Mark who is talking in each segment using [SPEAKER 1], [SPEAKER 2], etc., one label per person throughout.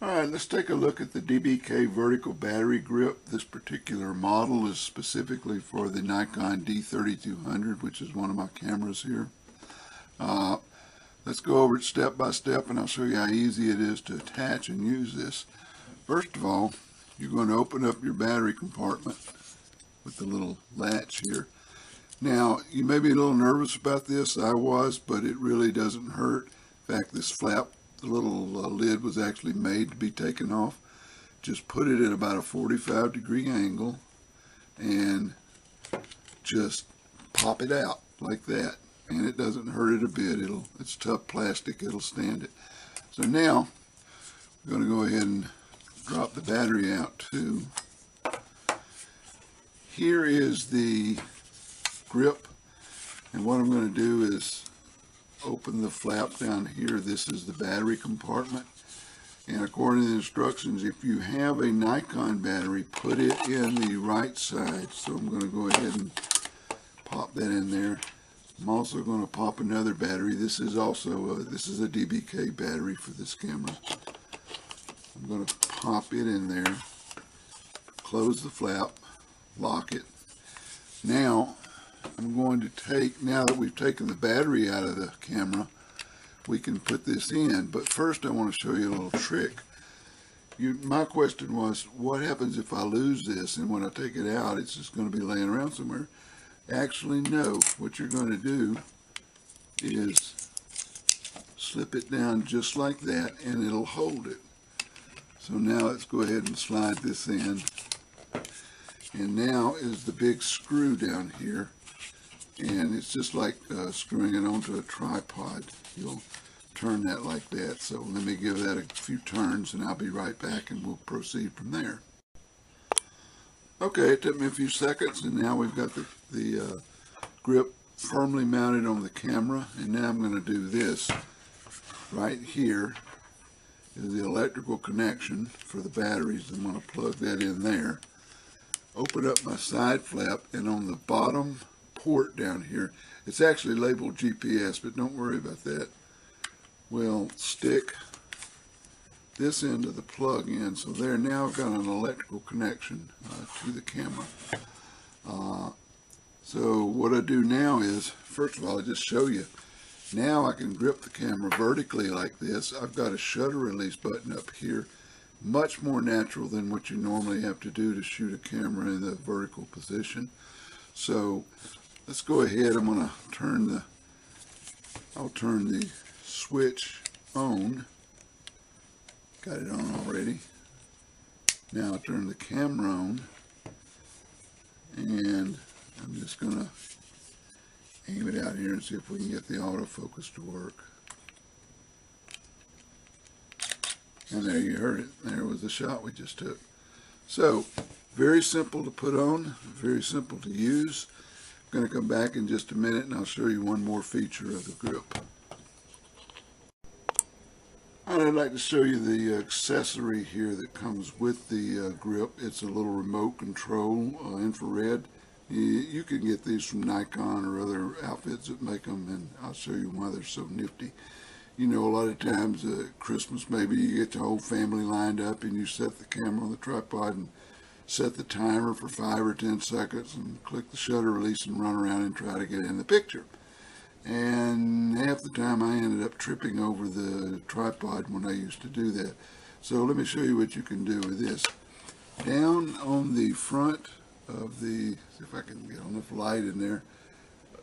[SPEAKER 1] Alright, let's take a look at the DBK vertical battery grip. This particular model is specifically for the Nikon D3200, which is one of my cameras here. Let's go over it step by step and I'll show you how easy it is to attach and use this. First of all, you're going to open up your battery compartment with the little latch here. Now, you may be a little nervous about this. I was, but it really doesn't hurt. In fact, this flap, the little lid was actually made to be taken off. Just put it at about a 45-degree angle and just pop it out like that. And it doesn't hurt it a bit. It's tough plastic, it'll stand it. So now, we're going to go ahead and drop the battery out too. Here is the grip, and what I'm going to do is open the flap down here. This is the battery compartment, and according to the instructions, if you have a Nikon battery, put it in the right side. So I'm going to go ahead and pop that in there. I'm also going to pop another battery. This is also this is a DBK battery for this camera. I'm going to pop it in there, close the flap, lock it. Now I'm going to take, now that we've taken the battery out of the camera, we can put this in. But first I want to show you a little trick. My question was, what happens if I lose this and when I take it out it's just going to be laying around somewhere? Actually, no. What you're going to do is slip it down just like that and it'll hold it. So now let's go ahead and slide this in. And now is the big screw down here. And it's just like screwing it onto a tripod. You'll turn that like that. So let me give that a few turns and I'll be right back and we'll proceed from there. Okay, it took me a few seconds and now we've got the grip firmly mounted on the camera. And now I'm going to do this. Right here is the electrical connection for the batteries. I'm going to plug that in there. Open up my side flap, and on the bottom port down here, it's actually labeled GPS, but don't worry about that. We'll stick this end of the plug in. So there, now I've got an electrical connection to the camera. So what I do now is, first of all, I just show you. Now I can grip the camera vertically like this. I've got a shutter release button up here. Much more natural than what you normally have to do to shoot a camera in the vertical position. So let's go ahead. I'm going to I'll turn the switch on. Got it on already. Now I'll turn the camera on, and I'm just going to aim it out here and see if we can get the autofocus to work. And there, you heard it. There was the shot we just took. So, very simple to put on, very simple to use. I'm going to come back in just a minute and I'll show you one more feature of the grip. I'd like to show you the accessory here that comes with the grip. It's a little remote control, infrared. You can get these from Nikon or other outfits that make them, and I'll show you why they're so nifty. You know, a lot of times at Christmas, maybe you get the whole family lined up and you set the camera on the tripod and set the timer for 5 or 10 seconds and click the shutter release and run around and try to get in the picture. And half the time I ended up tripping over the tripod when I used to do that. So let me show you what you can do with this. Down on the front of the, see if I can get enough light in there,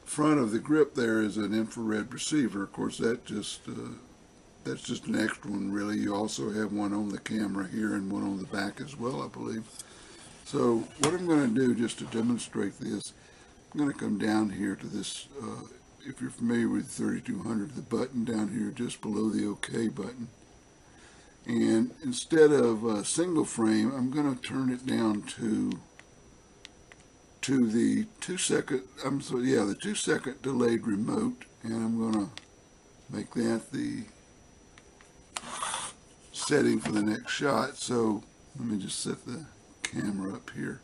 [SPEAKER 1] front of the grip there is an infrared receiver. Of course, that's just an extra one, really. You also have one on the camera here and one on the back as well, I believe. So what I'm going to do, just to demonstrate this, I'm going to come down here to this, if you're familiar with 3200, the button down here just below the OK button. And instead of single frame, I'm going to turn it down to the 2-second delayed remote, and I'm going to make that the setting for the next shot. So let me just set the camera up here,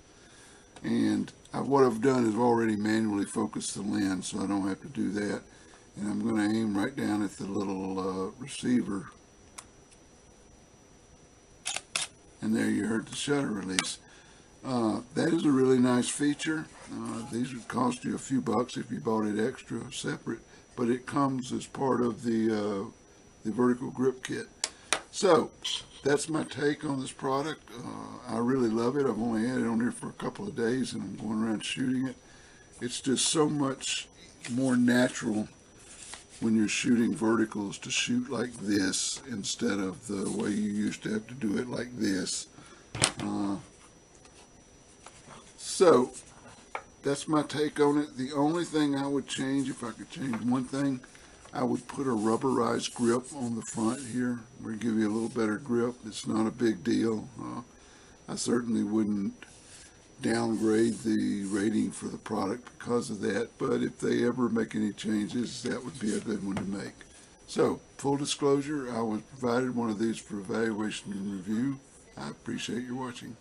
[SPEAKER 1] and what I've done is already manually focused the lens, so I don't have to do that. And I'm going to aim right down at the little receiver and there you heard the shutter release. That is a really nice feature. These would cost you a few bucks if you bought it extra separate, but it comes as part of the vertical grip kit. So that's my take on this product. I really love it. I've only had it on here for a couple of days and I'm going around shooting it. It's just so much more natural when you're shooting verticals to shoot like this instead of the way you used to have to do it like this. So that's my take on it. The only thing I would change, if I could change one thing, I would put a rubberized grip on the front here. We'll give you a little better grip. It's not a big deal. I certainly wouldn't downgrade the rating for the product because of that, but if they ever make any changes, that would be a good one to make. So, full disclosure, I was provided one of these for evaluation and review. I appreciate your watching.